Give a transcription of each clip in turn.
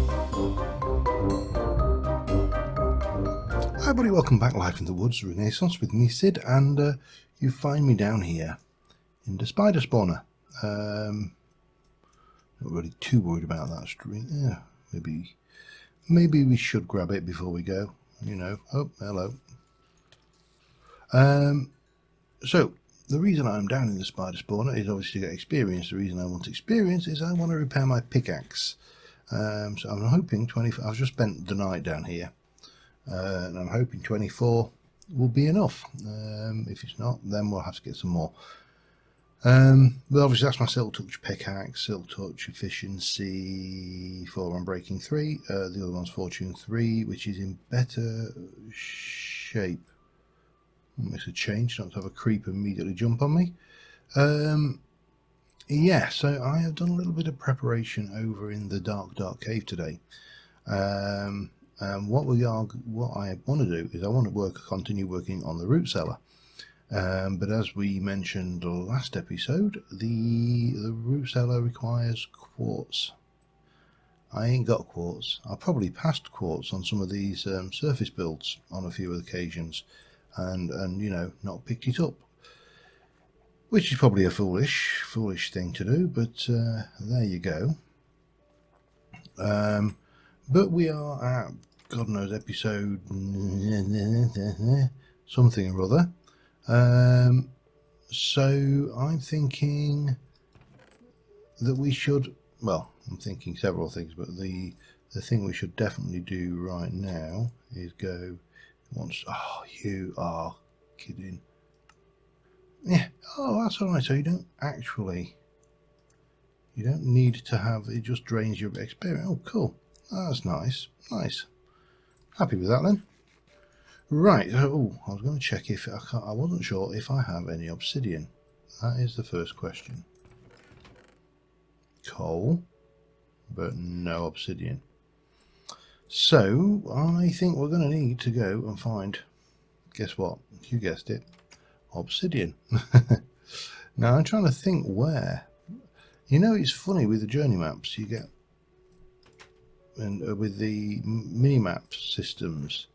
Hi everybody, welcome back live in the woods, Renaissance with me, Sid, and you find me down here in the spider spawner. Not really too worried about that street. Yeah, maybe we should grab it before we go, you know. Oh, hello. So the reason I'm down in the spider spawner is obviously to get experience. The reason I want experience is I want to repair my pickaxe. So I'm hoping 20. I've just spent the night down here. And I'm hoping 24 will be enough. If it's not, then we'll have to get some more. But obviously that's my Silk Touch pickaxe, Silk Touch efficiency 4 on breaking 3. The other one's Fortune 3, which is in better shape. Makes a change, not to have a creeper immediately jump on me. Yeah, so I have done a little bit of preparation over in the dark cave today. What I want to do is I want to continue working on the root cellar. But as we mentioned last episode, the root cellar requires quartz. I ain't got quartz. I've probably passed quartz on some of these surface builds on a few occasions, and you know, not picked it up, which is probably a foolish thing to do. But there you go. But we are at God knows episode something or other. So I'm thinking that we should, well, I'm thinking several things, but the thing we should definitely do right now is go once. Oh, you are kidding. Yeah. Oh, that's all right. So you don't need to have it, just drains your experience. Oh, cool. That's nice. Happy with that then. Right. Oh, I was going to check if I wasn't sure if I have any obsidian. That is the first question. Coal, but no obsidian. So I think we're going to need to go and find. Guess what? You guessed it. Obsidian. Now I'm trying to think where. You know, it's funny with the journey maps you get, and with the mini-map systems,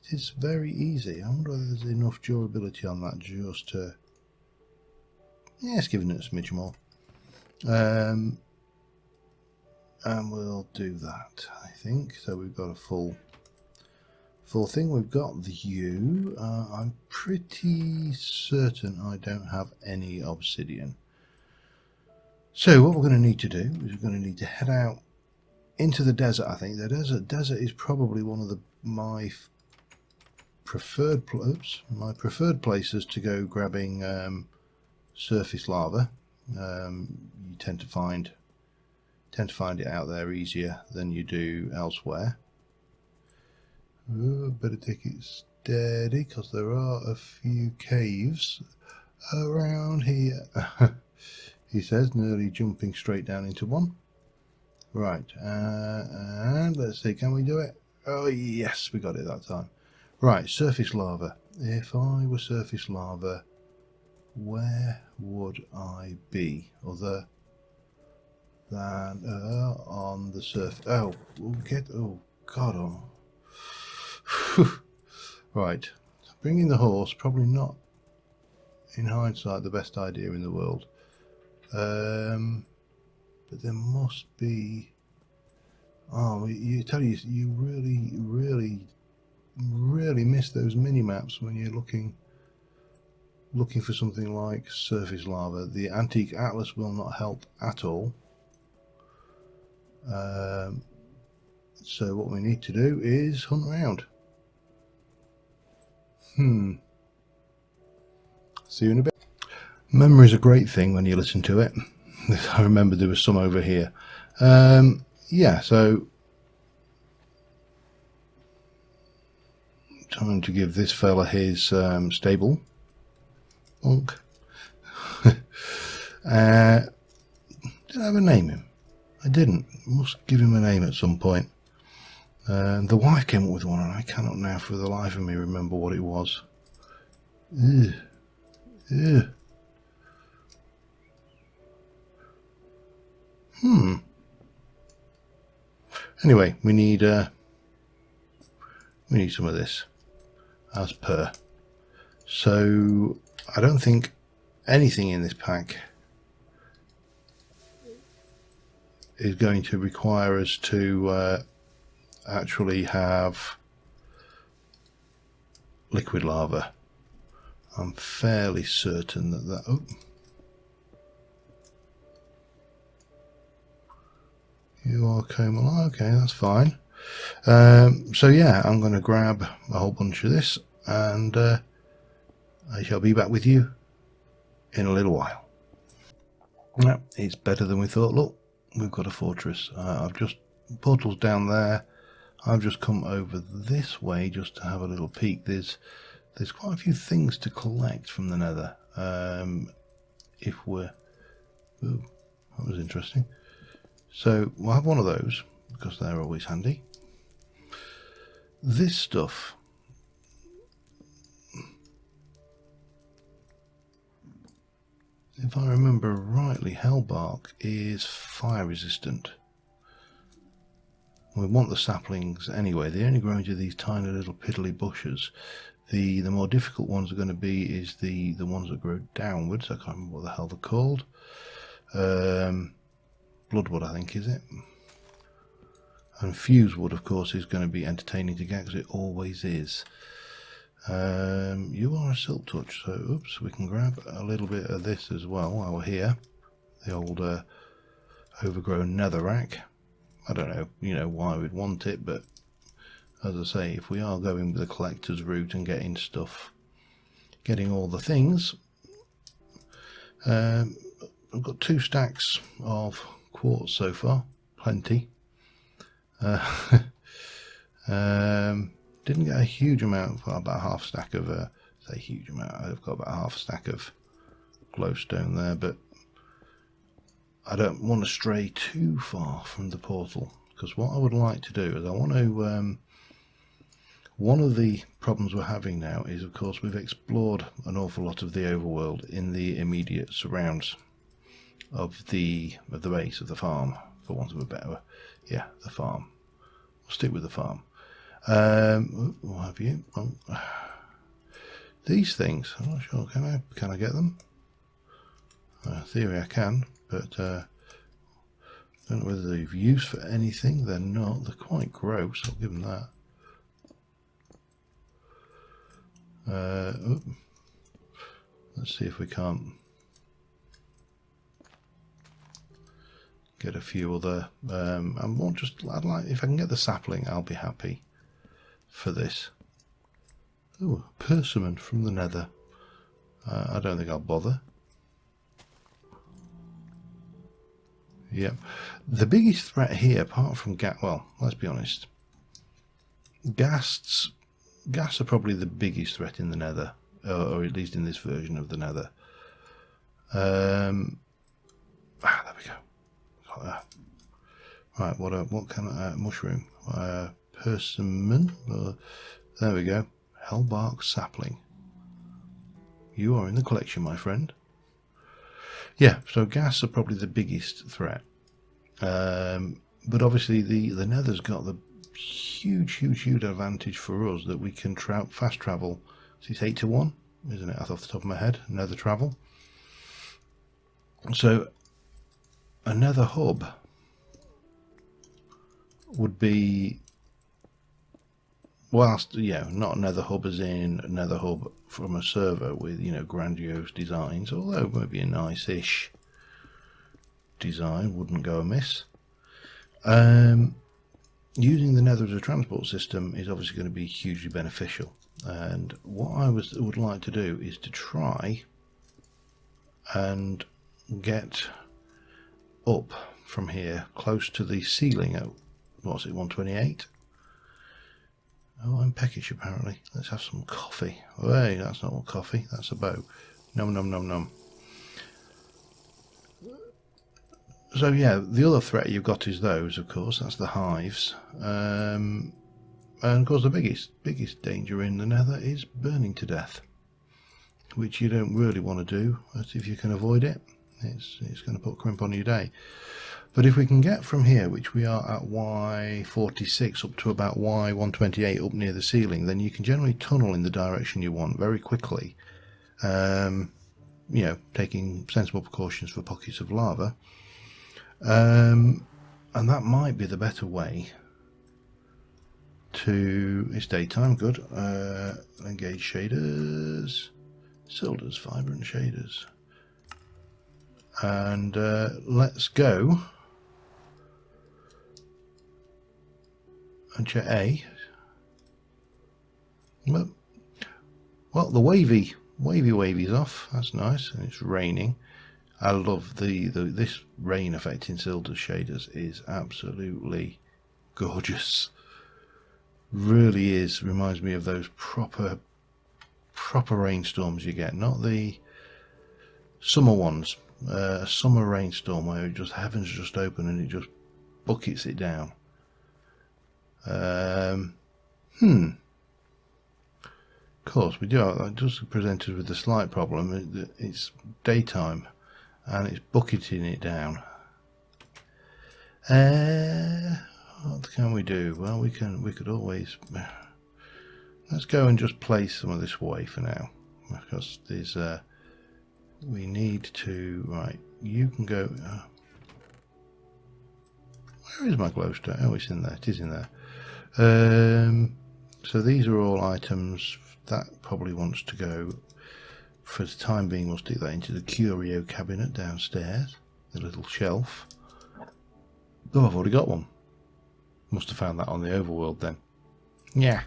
it is very easy. I wonder whether there's enough durability on that just to... Yeah, it's giving it a smidge more. And we'll do that, I think. So we've got a full thing. We've got the U. I'm pretty certain I don't have any obsidian. So what we're going to need to do is we're going to need to head out into the desert. I think the desert is probably one of my preferred places to go grabbing surface lava. You tend to find it out there easier than you do elsewhere. Better take it steady because there are a few caves around here. He says, nearly jumping straight down into one. Right, and let's see, can we do it? Oh yes, we got it that time. Right, surface lava. If I were surface lava, where would I be other than on the surface? Oh, oh God, oh. Right, bringing the horse, probably not, in hindsight, the best idea in the world. But there must be. Oh, you really miss those mini maps when you're looking for something like surface lava. The antique atlas will not help at all. So what we need to do is hunt around. See you in a bit. Memory's a great thing when you listen to it. I remember there was some over here. Yeah, so time to give this fella his stable. Bonk. Did I ever name him? I didn't. Must give him a name at some point. The wife came up with one, and I cannot now for the life of me remember what it was. Ugh. Ugh. Anyway, we need some of this, as per. So I don't think anything in this pack is going to require us to actually have liquid lava. I'm fairly certain that oh, you are Komal. Okay, that's fine. So yeah, I'm going to grab a whole bunch of this, and I shall be back with you in a little while. Yeah, it's better than we thought. Look, we've got a fortress. I've just portals down there. I've just come over this way just to have a little peek. There's quite a few things to collect from the Nether. If we're... Ooh, that was interesting. So we'll have one of those, because they're always handy. This stuff... If I remember rightly, hellbark is fire resistant. We want the saplings anyway. They only grow into these tiny little piddly bushes. The more difficult ones are going to be is the ones that grow downwards. I can't remember what the hell they're called. Bloodwood, I think, is it? And fusewood, of course, is going to be entertaining to get, because it always is. You are a silk touch, so oops, we can grab a little bit of this as well while we're here. The old overgrown netherrack. I don't know, why we'd want it, but as I say, if we are going with the collector's route and getting stuff, getting all the things, I've got 2 stacks of quartz so far, plenty. Didn't get a huge amount, well, about half a stack of, say huge amount, I've got about half a stack of glowstone there, but I don't want to stray too far from the portal, because what I would like to do is I want to, one of the problems we're having now is, of course, we've explored an awful lot of the overworld in the immediate surrounds of the base of the farm, for want of a better, yeah, the farm. We'll stick with the farm. What have you? Oh, these things, I'm not sure, can I get them? In theory I can, but I don't know whether they've used for anything. They're not. They're quite gross, I'll give them that. Let's see if we can't get a few other. I'd like, if I can get the sapling, I'll be happy for this. Oh, persimmon from the Nether. I don't think I'll bother. Yep. The biggest threat here, apart from well, let's be honest, gas are probably the biggest threat in the Nether, or at least in this version of the Nether. There we go. Got that. Right, what kind of mushroom? Persimmon. There we go. Hellbark sapling. You are in the collection, my friend. Yeah, so gas are probably the biggest threat. But obviously the Nether's got the huge advantage for us that we can fast travel. So it's 8 to 1, isn't it? Off the top of my head, Nether travel. So a Nether hub would be, whilst not Nether hub as in Nether hub from a server with grandiose designs, although maybe a nice-ish design wouldn't go amiss. Using the Nether as a transport system is obviously going to be hugely beneficial, and what I would like to do is to try and get up from here close to the ceiling at, what's it, 128? Oh, I'm peckish apparently. Let's have some coffee. Oh, hey, that's not coffee, that's a bow. Nom nom nom nom. So yeah, the other threat you've got is those, of course, that's the hives. And of course the biggest danger in the Nether is burning to death, which you don't really want to do. But if you can avoid it, it's going to put crimp on your day. But if we can get from here, which we are at Y46, up to about Y128 up near the ceiling, then you can generally tunnel in the direction you want very quickly. You know, taking sensible precautions for pockets of lava. And that might be the better way to... It's daytime, good. Engage shaders. Silder's vibrant shaders. And let's go and check A. Well, the wavy's off. That's nice, and it's raining. I love this rain effect in Silder's shaders. Is absolutely gorgeous. Really is. Reminds me of those proper rainstorms you get, not the summer ones. A summer rainstorm where it just heavens just open and it just buckets it down. Of course, we do. I just presented with the slight problem. It's daytime, and it's bucketing it down. What can we do? Well, we could always. Let's go and just place some of this away for now, because there's we need to. Right, you can go. Where is my glowstone? Oh, it's in there. It is in there. So these are all items that probably wants to go. For the time being, we'll stick that into the curio cabinet downstairs, the little shelf. Oh, I've already got one. Must have found that on the overworld then. Yeah.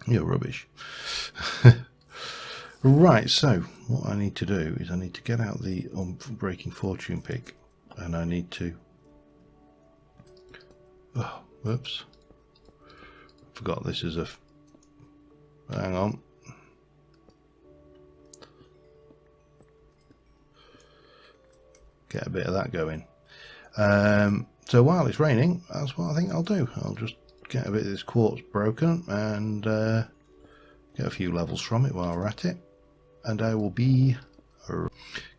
You're rubbish. Right, so what I need to do is I need to get out the Unbreaking Fortune pick, and I need to... Oh, whoops. Forgot this is a... Hang on. Get a bit of that going. So while it's raining, that's what I think I'll do. I'll just get a bit of this quartz broken and get a few levels from it while we're at it. And I will be... Okay,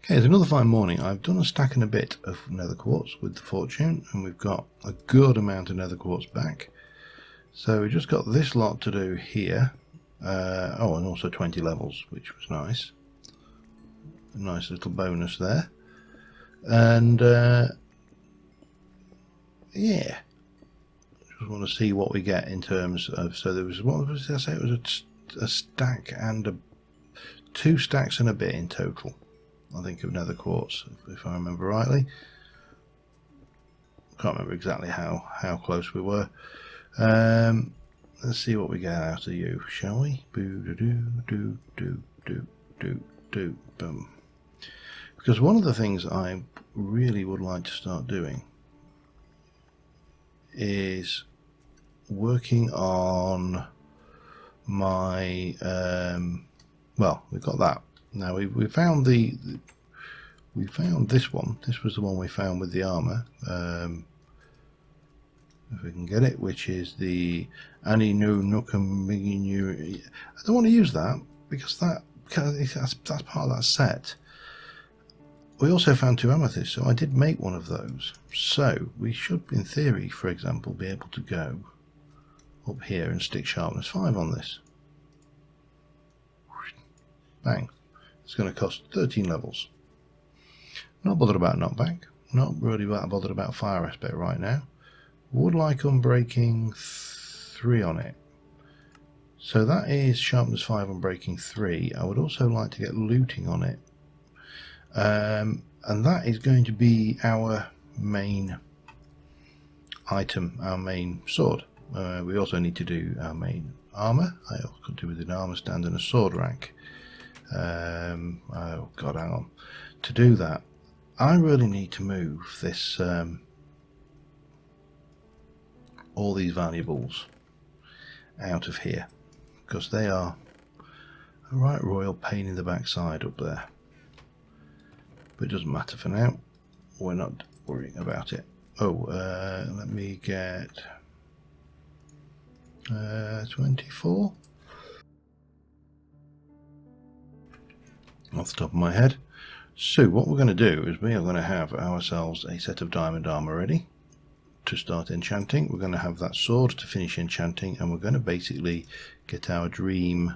it's another fine morning. I've done a stack and a bit of nether quartz with the fortune, and we've got a good amount of nether quartz back. So we just got this lot to do here. Oh, and also 20 levels, which was nice. A nice little bonus there. And yeah, just want to see what we get in terms of. So there was, what was I say? It was a stack and 2 stacks and a bit in total, I think, of nether quartz, if I remember rightly. Can't remember exactly how close we were. Let's see what we get out of you, shall we? Boom. Because one of the things I really would like to start doing is working on my well, we've got that now. We found we found this one. This was the one we found with the armor, if we can get it, which is the Ani no Nukamiginu. I don't want to use that because that's part of that set. We also found 2 amethysts, so I did make one of those. So we should, in theory, for example, be able to go up here and stick sharpness 5 on this. Bang. It's going to cost 13 levels. Not bothered about knockback. Not really bothered about fire aspect right now. Would like Unbreaking 3 on it. So that is sharpness 5 Unbreaking 3. I would also like to get looting on it. And that is going to be our main item, our main sword. We also need to do our main armor. I could do with an armor stand and a sword rack. Oh god, hang on. To do that, I really need to move this all these valuables out of here, because they are a right royal pain in the backside up there. But it doesn't matter for now. We're not worrying about it. Oh, let me get 24 off the top of my head. So what we're going to do is we are going to have ourselves a set of diamond armor ready to start enchanting. We're going to have that sword to finish enchanting, and we're going to basically get our dream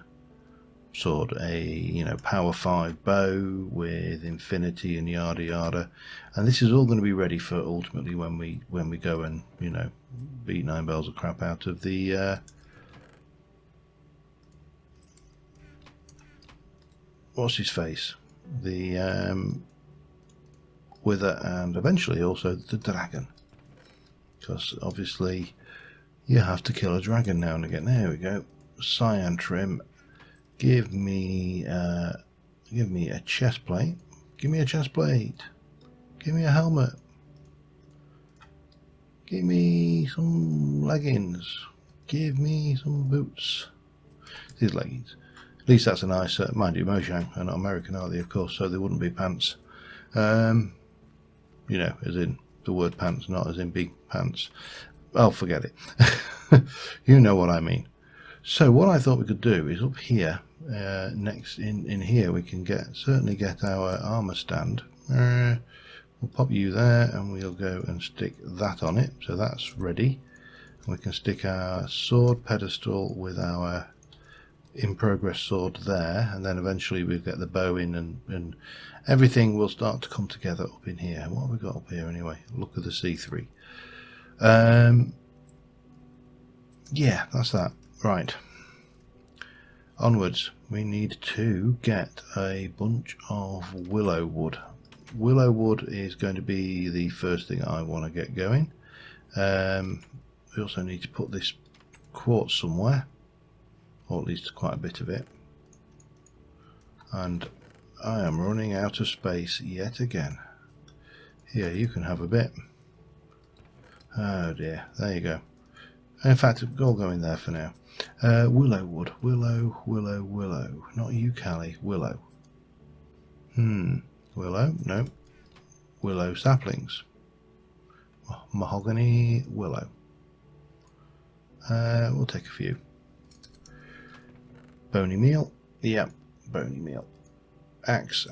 sword, a power 5 bow with infinity and yada yada, and this is all going to be ready for ultimately when we go and beat 9 bells of crap out of the what's his face, the wither, and eventually also the dragon, because obviously you have to kill a dragon now and again. There we go. Cyan trim. Give me a chest plate. Give me a chest plate. Give me a helmet. Give me some leggings. Give me some boots. These leggings. At least that's a nice, mind you, Mojang are not American, are they? Of course, so they wouldn't be pants. As in the word pants, not as in big pants. Oh, forget it. You know what I mean. So what I thought we could do is up here, next in here, we can certainly get our armor stand. We'll pop you there, and we'll go and stick that on it. So that's ready. We can stick our sword pedestal with our in progress sword there, and then eventually we'll get the bow in, and everything will start to come together up in here. What have we got up here anyway? Look at the C3. Yeah, that's that. Right. Onwards. We need to get a bunch of willow wood. Willow wood is going to be the first thing I want to get going. We also need to put this quartz somewhere, or at least quite a bit of it. And I am running out of space yet again. Here, you can have a bit. Oh dear, there you go. In fact, I'll go in there for now. Willow wood. Willow. Not you, Callie. Willow. Willow? No. Willow saplings. Mahogany willow. We'll take a few. Bony meal. Yep, bony meal. Axe.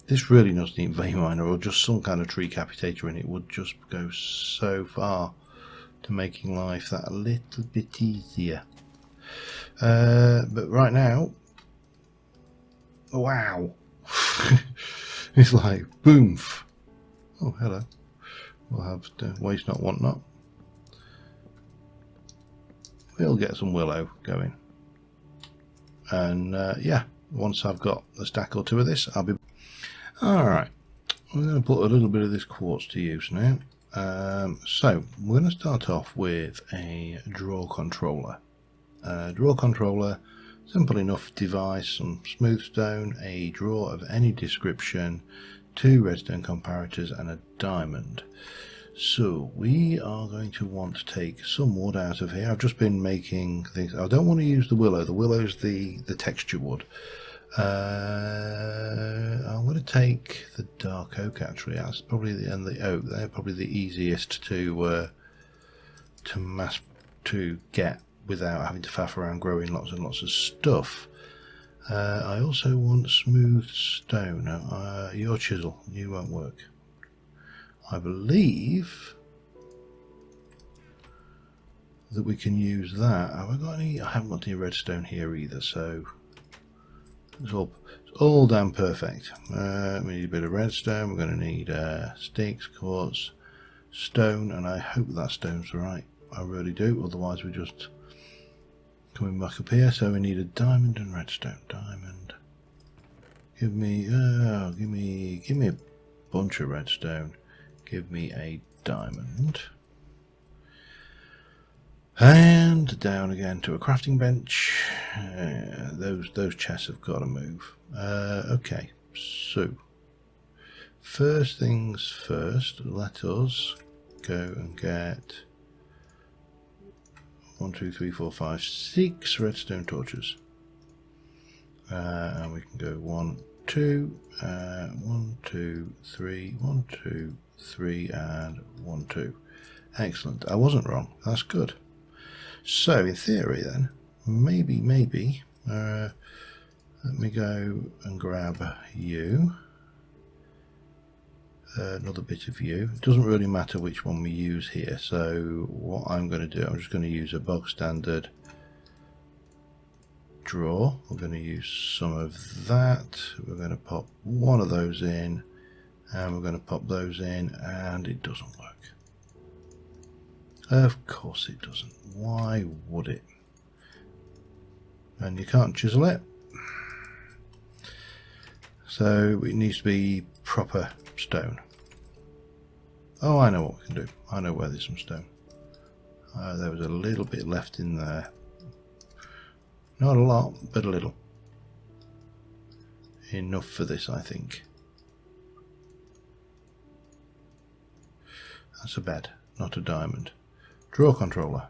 This really doesn't need vein miner or just some kind of tree capitator in it. Would just go so far to making life that a little bit easier. But right now, wow. It's like boomf. Oh, hello. We'll have waste not, want not. We'll get some willow going. And yeah, once I've got a stack or two of this, I'll be... Alright, we're going to put a little bit of this quartz to use now. So, we're going to start off with a draw controller. Draw controller, simple enough device, some smooth stone, a draw of any description, 2 redstone comparators and a diamond. So we are going to want to take some wood out of here. I've just been making things. I don't want to use the willow. The willow's the texture wood. I'm going to take the dark oak actually. That's probably and the oak. They're probably the easiest to get without having to faff around growing lots and lots of stuff. I also want smooth stone. Your chisel, you won't work. I believe that we can use that. Have I got any? I haven't got any redstone here either, so it's all damn perfect. We need a bit of redstone. We're going to need sticks, quartz, stone, and I hope that stone's right. I really do. Otherwise, we're just coming back up here. So we need a diamond and redstone. Diamond. Give me a bunch of redstone. Give me a diamond. And down again to a crafting bench. Those chests have got to move. Okay, so first things first, let us go and get 1, 2, 3, 4, 5, 6 redstone torches. And we can go 1, 2, 1, 2, 3, 1, 2, 3, and 1, 2. Excellent. I wasn't wrong. That's good. So in theory then, maybe Let me go and grab you. Another bit of you. It doesn't really matter which one we use here, so what I'm going to do, I'm just going to use a bog standard drawer. We're going to use some of that. We're going to pop one of those in, and we're going to pop those in, and it doesn't work. Of course it doesn't. Why would it? And you can't chisel it, so it needs to be proper stone. Oh, I know what we can do. I know where there's some stone. There was a little bit left in there. Not a lot, but a little. Enough for this, I think. That's a bed, not a diamond. Draw controller.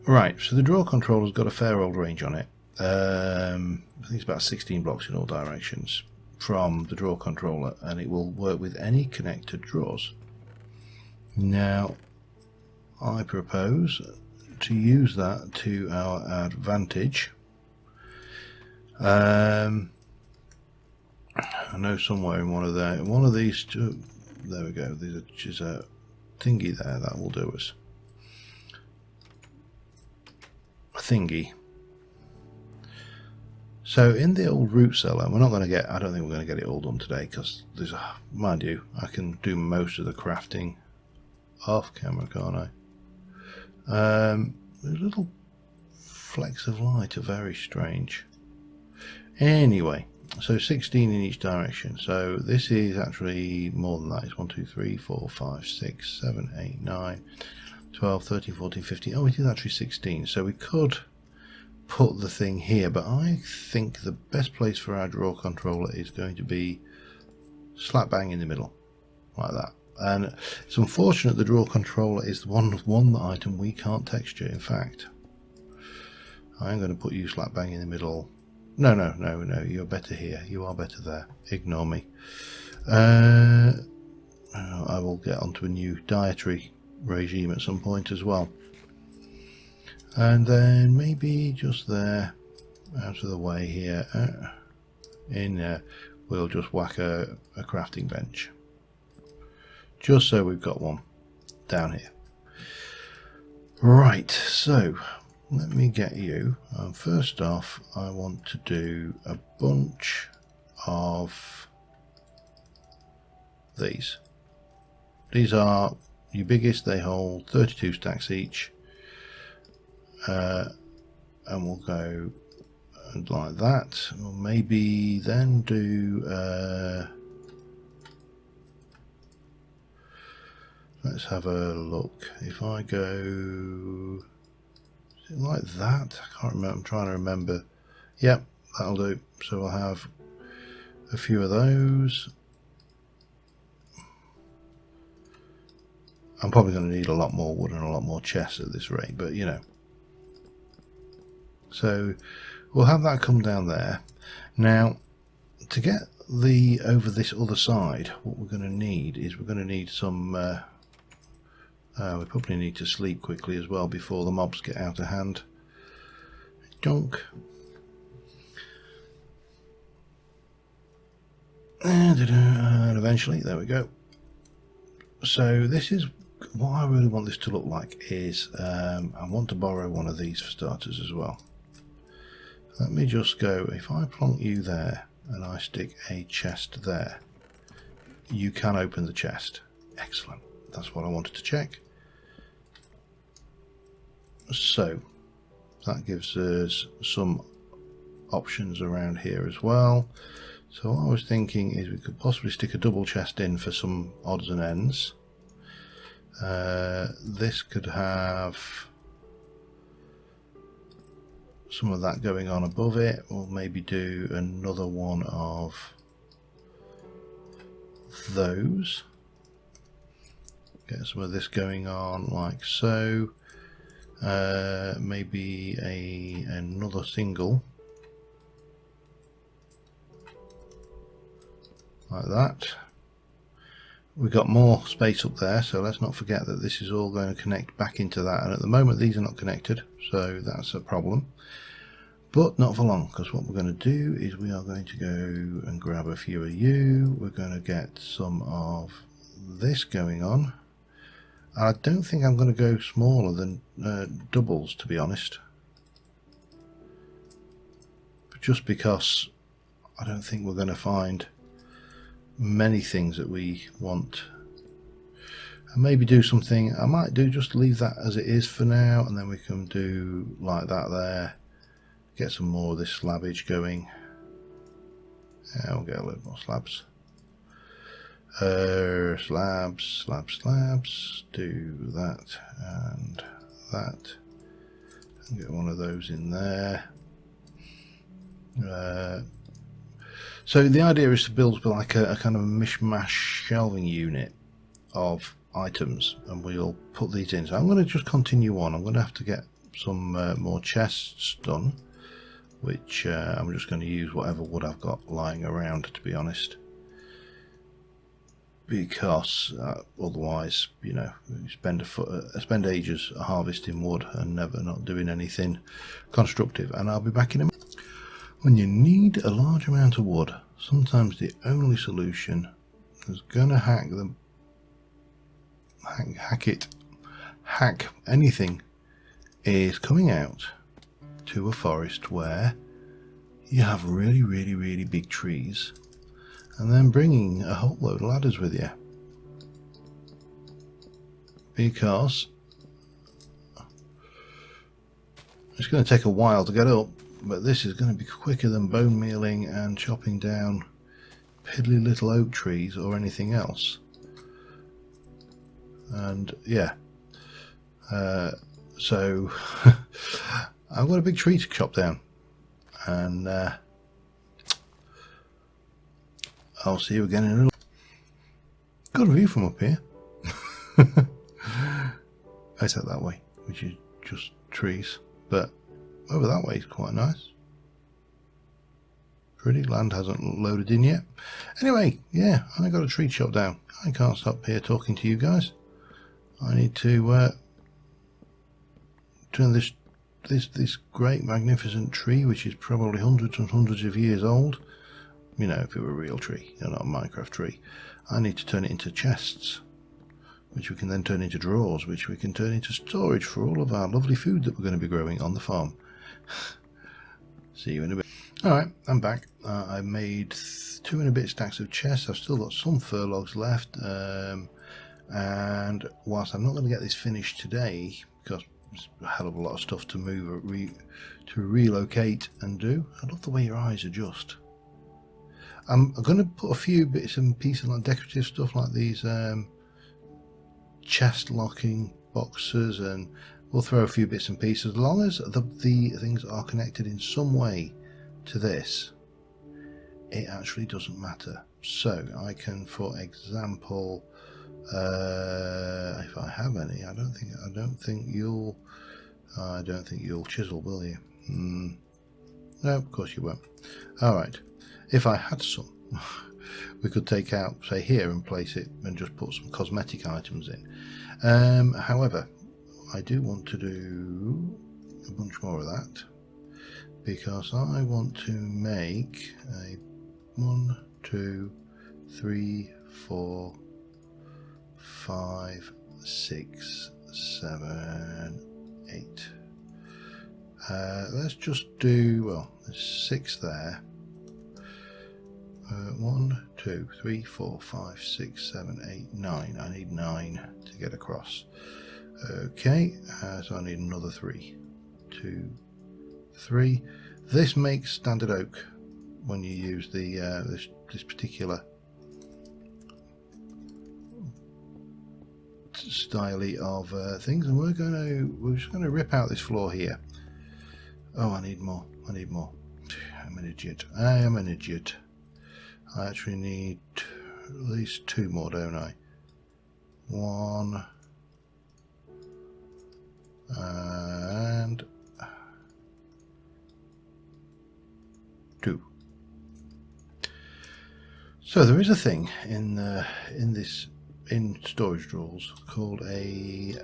Right, so the draw controller's got a fair old range on it. I think it's about 16 blocks in all directions from the draw controller, and it will work with any connected drawers. Now, I propose to use that to our advantage. I know somewhere in one of these two, there we go, there's a thingy there that will do us. A thingy. So in the old root cellar, we're not going to get, I don't think we're going to get it all done today, because there's a, mind you, I can do most of the crafting off camera, can't I? Those little flecks of light are very strange. Anyway, so 16 in each direction. So this is actually more than that. It's 1, 2, 3, 4, 5, 6, 7, 8, 9, 12, 13, 14, 15. Oh, it is actually 16. So we could put the thing here, but I think the best place for our draw controller is going to be slap bang in the middle, like that. And it's unfortunate the draw controller is the one item we can't texture. In fact, I'm going to put you slap bang in the middle. No, you're better here. You are better there. Ignore me. I will get onto a new dietary regime at some point as well. And then maybe just there, out of the way here, in there, we'll just whack a crafting bench. Just so we've got one down here. Right, so let me get you. First off, I want to do a bunch of these. These are your biggest, they hold 32 stacks each. And we'll go like that. We'll maybe then do let's have a look. If I go like that, I can't remember, I'm trying to remember. Yep, that'll do. So we'll have a few of those. I'm probably going to need a lot more wood and a lot more chests at this rate, but you know. So we'll have that come down there. Now, to get the over this other side, what we're going to need is we're going to need some we probably need to sleep quickly as well before the mobs get out of hand. Dunk. And eventually, there we go. So this is what I really want this to look like. Is I want to borrow one of these for starters as well. Let me just go, if I plonk you there and I stick a chest there, you can open the chest. Excellent. That's what I wanted to check. So that gives us some options around here as well. So what I was thinking is we could possibly stick a double chest in for some odds and ends. This could have some of that going on above it. We'll maybe do another one of those. Get some of this going on like so. Maybe another single like that. We've got more space up there, so let's not forget that this is all going to connect back into that, and at the moment these are not connected, so that's a problem. But not for long, because what we're going to do is we are going to go and grab a few of you. We're going to get some of this going on. I don't think I'm going to go smaller than doubles, to be honest. Just because I don't think we're going to find many things that we want. And maybe do something, I might do just leave that as it is for now, and then we can do like that there. Get some more of this slabbage going. Yeah, we'll get a little more slabs. Slabs. Do that and that. And get one of those in there. So the idea is to build like a kind of a mishmash shelving unit of items, and we'll put these in. So I'm going to just continue on. I'm going to have to get some more chests done, which I'm just going to use whatever wood I've got lying around, to be honest, because otherwise, you know, you spend ages harvesting wood and never not doing anything constructive. And I'll be back in a minute. When you need a large amount of wood, sometimes the only solution is going to hack anything is coming out to a forest where you have really big trees, and then bringing a whole load of ladders with you, because it's going to take a while to get up, but this is going to be quicker than bone mealing and chopping down piddly little oak trees or anything else. And yeah, so I've got a big tree to chop down, and I'll see you again in a little. Got a view from up here. I said that way, which is just trees, but over that way is quite nice. Pretty. Land hasn't loaded in yet. Anyway, yeah, I got a tree chopped down. I can't stop here talking to you guys. I need to turn this great magnificent tree, which is probably hundreds and hundreds of years old, you know, if it were a real tree, you know, not a Minecraft tree, I need to turn it into chests, which we can then turn into drawers, which we can turn into storage for all of our lovely food that we're going to be growing on the farm. See you in a bit. Alright, I'm back. I made 2 and a bit stacks of chests. I've still got some fur logs left, and whilst I'm not going to get this finished today, because there's a hell of a lot of stuff to move, to relocate and do. I love the way your eyes adjust. I'm going to put a few bits and pieces like decorative stuff like these chest locking boxes, and we'll throw a few bits and pieces as long as the things are connected in some way to this. It actually doesn't matter. So I can, for example, if I have any, I don't think you'll chisel, will you? No, of course you won't. All right. If I had some, we could take out, say, here and place it and just put some cosmetic items in. However, I do want to do a bunch more of that, because I want to make a 1, 2, 3, 4, 5, 6, 7, 8. Let's just do, well, there's 6 there. 1, 2, 3, 4, 5, 6, 7, 8, 9. I need 9 to get across. Okay, so I need another 3. 2, 3. This makes standard oak when you use the this particular style of things, and we're just going to rip out this floor here. Oh, I need more. I'm an idiot. I am an idiot. I actually need at least 2 more, don't I? 1 and 2. So there is a thing in storage drawers called a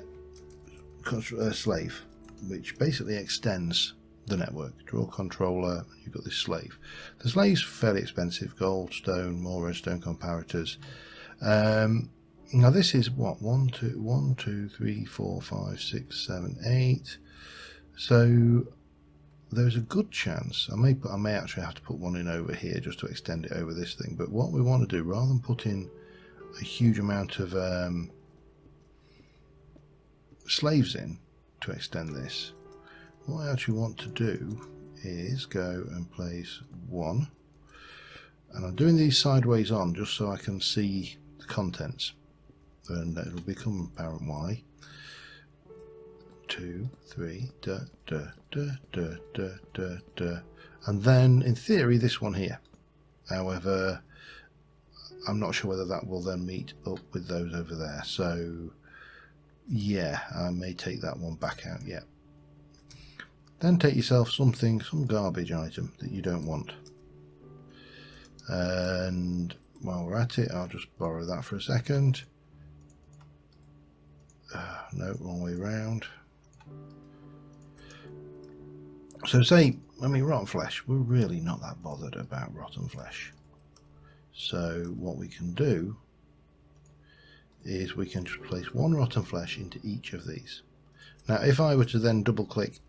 slave, which basically extends the network. Draw controller, you've got this slave. The slave's fairly expensive, gold, stone, more redstone comparators. Now this is what, 1, 2, 3, 4, 5, 6, 7, 8. So there's a good chance I may actually have to put one in over here just to extend it over this thing. But what we want to do, rather than put in a huge amount of slaves in to extend this, what I actually want to do is go and place one, and I'm doing these sideways on just so I can see the contents, and it'll become apparent why. 2, 3, and then in theory this one here. However, I'm not sure whether that will then meet up with those over there, so yeah, I may take that one back out yet. Then take yourself some garbage item that you don't want, and while we're at it, I'll just borrow that for a second. No, wrong way round. So say, I mean, rotten flesh, we're really not that bothered about rotten flesh. So what we can do is we can just place one rotten flesh into each of these. Now if I were to then double click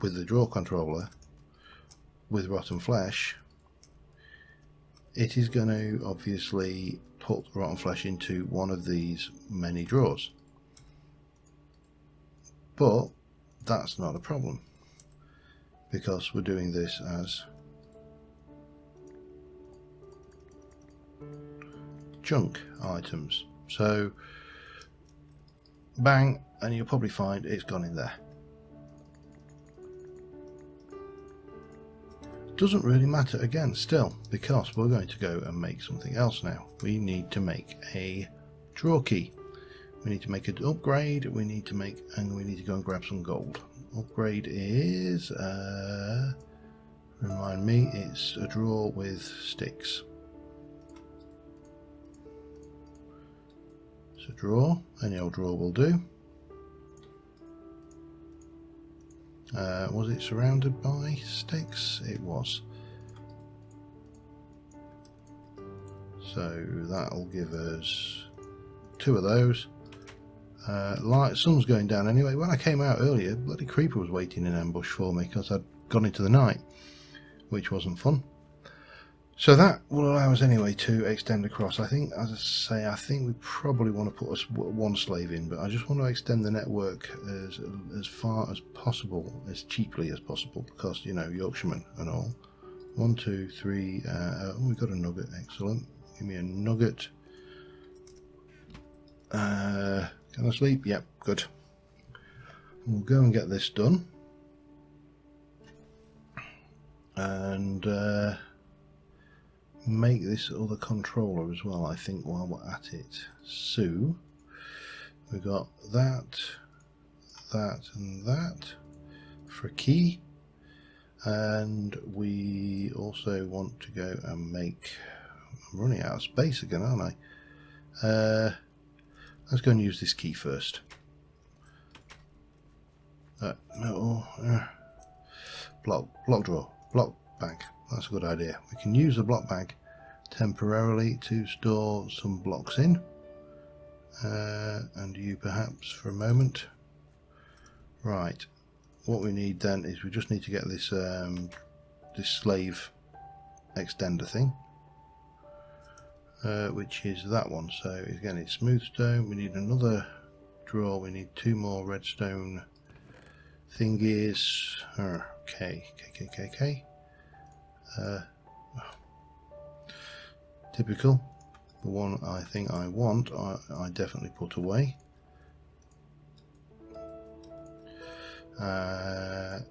with the draw controller with rotten flesh, it is going to obviously put rotten flesh into one of these many drawers. But that's not a problem, because we're doing this as junk items. So bang, and you'll probably find it's gone in there. Doesn't really matter again still, because we're going to go and make something else now. We need to make a draw key. We need to make an upgrade, we need to go and grab some gold. Upgrade is, remind me, it's a drawer with sticks. So drawer, any old drawer will do. Was it surrounded by sticks? It was. So that'll give us 2 of those. Sun's going down anyway. When I came out earlier, bloody creeper was waiting in ambush for me because I'd gone into the night, which wasn't fun. So that will allow us anyway to extend across. I think, as I say, I think we probably want to put one slave in, but I just want to extend the network as far as possible, as cheaply as possible, because, you know, Yorkshiremen and all. 1, 2, 3. Oh, we've got a nugget. Excellent. Give me a nugget. Can I sleep? Yep, good. We'll go and get this done. And make this other controller as well, I think, while we're at it. So we've got that, and that for a key. And we also want to go and make... I'm running out of space again, aren't I? Let's go and use this key first. Block drawer, block bag. That's a good idea. We can use the block bag temporarily to store some blocks in, and you perhaps for a moment. Right. What we need then is we just need to get this this slave extender thing. Which is that one. So again, it's smooth stone. We need another drawer. We need 2 more redstone thingies. Okay. Typical. The one I think I want, I definitely put away. 1,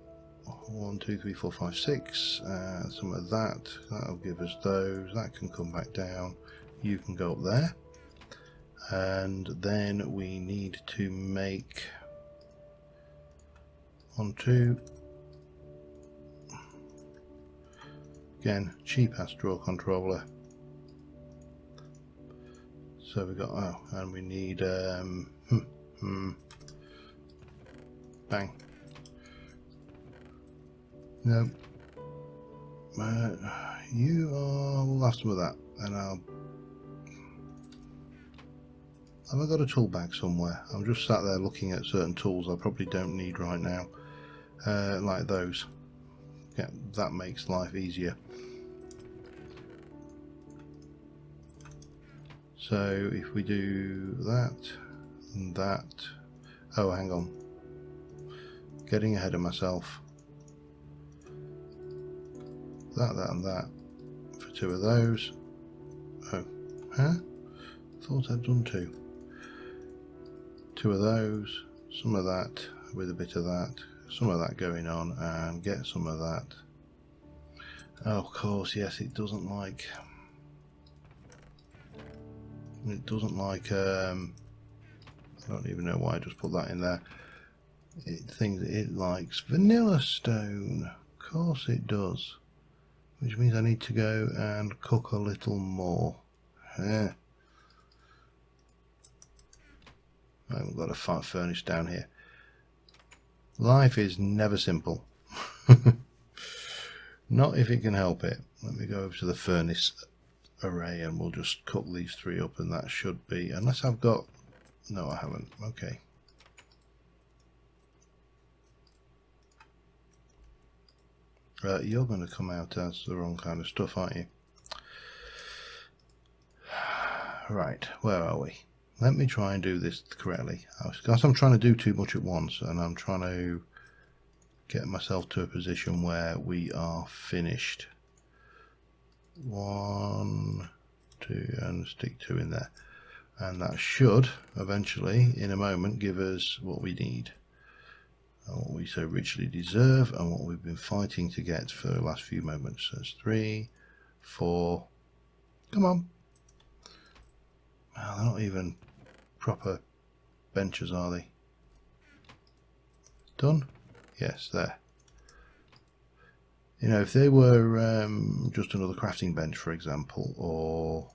2, 3, 4, 5, 6. Some of that. That'll give us those. That can come back down. You can go up there. And then we need to make 1, 2. Again, cheap ass draw controller. So we got, oh, and we need bang. No. You are... We'll have some of that. And I'll... Have I got a tool bag somewhere? I'm just sat there looking at certain tools I probably don't need right now. Like those. Yeah, that makes life easier. So if we do that and that... Oh, hang on. Getting ahead of myself. That and that for 2 of those. Oh, huh? Thought I'd done 2. 2 of those, some of that with a bit of that, some of that going on, and get some of that. Oh, of course, yes, it doesn't like... I don't even know why I just put that in there. It thinks it likes vanilla stone. Of course it does. Which means I need to go and cook a little more. Yeah. I haven't got a fire furnace down here. Life is never simple. Not if it can help it. Let me go over to the furnace array and we'll just cook these 3 up, and that should be... Unless I've got... No, I haven't. Okay. You're going to come out as the wrong kind of stuff, aren't you? Right, where are we? Let me try and do this correctly. Because I'm trying to do too much at once, and I'm trying to get myself to a position where we are finished. 1, 2, and stick 2 in there. And that should eventually, in a moment, give us what we need. What we so richly deserve, and what we've been fighting to get for the last few moments. So it's 3, 4. Come on. Oh, they're not even proper benches, are they? Done? Yes, there. You know, if they were just another crafting bench, for example, or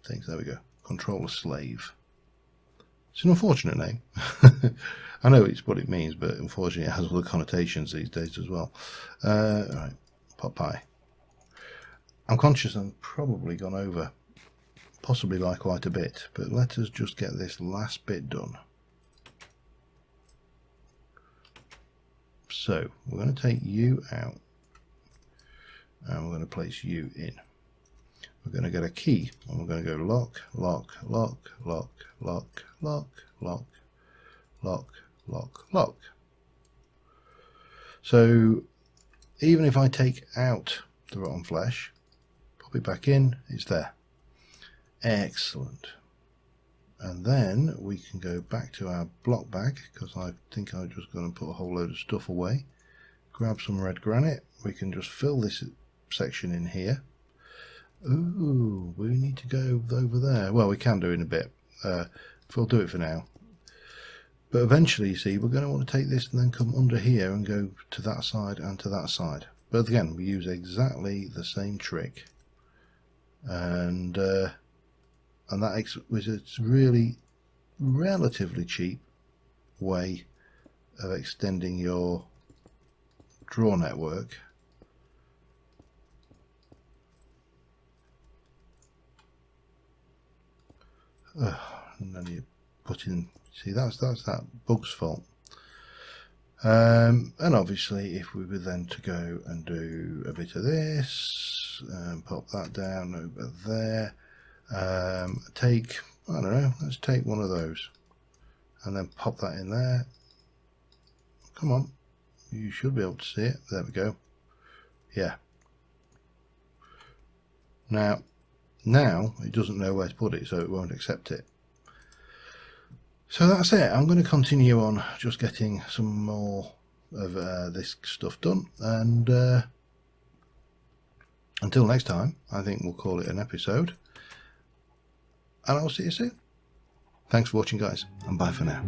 things. There we go. Controller slave. It's an unfortunate name. I know it's what it means, but unfortunately it has other connotations these days as well. Right, pot pie. I'm conscious I've probably gone over, possibly by quite a bit, but let us just get this last bit done. So we're going to take you out, and we're going to place you in. We're going to get a key, and we're going to go lock, lock, lock, lock, lock, lock, lock, lock, lock, lock. So even if I take out the rotten flesh, pop it back in, it's there. Excellent. And then we can go back to our block bag, because I think I'm just going to put a whole load of stuff away. Grab some red granite. We can just fill this section in here. Ooh, we need to go over there. Well, we can do in a bit. We'll do it for now. But eventually, you see, we're going to want to take this and then come under here and go to that side and to that side. But again, we use exactly the same trick. And that was a really relatively cheap way of extending your draw network. And then you put in, see, that's that bug's fault. And obviously if we were then to go and do a bit of this and pop that down over there, take, I don't know, let's take one of those and then pop that in there. Come on, you should be able to see it. There we go. Yeah. Now it doesn't know where to put it, so it won't accept it. So that's it. I'm going to continue on just getting some more of this stuff done, and until next time, I think we'll call it an episode, and I'll see you soon. Thanks for watching, guys, and bye for now.